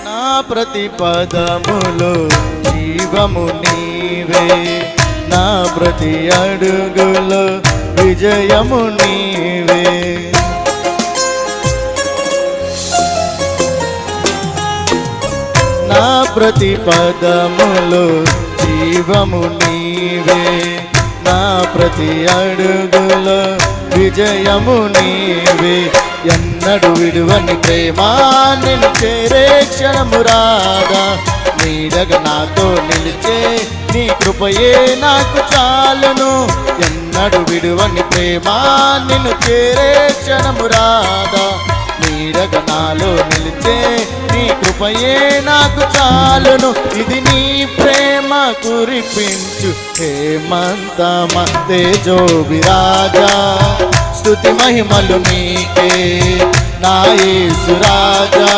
నా ప్రతి పదములో జీవము నీవే, నా ప్రతి అడుగులో విజయము నీవే. నా ప్రతి పదములో జీవము నీవే, నా ప్రతి అడుగులో విజయము నీవే. ఎన్నడు విడువని ప్రేమ నిన్ను చేరే క్షణము రాదా, నీడగా నాతో నిలిచే నీ కృపయే నాకు చాలును. ఎన్నడు విడువని ప్రేమ నిన్ను చేరే క్షణము రాదా, నీడగా నాలో నిలిచే నీ కృపయే నాకు చాలును. ఇది నీ ప్రేమ కురిపించు హేమంతమ తేజోవిరాజా, స్తుతి మహిమలు నీకే నా యేసు రాజా.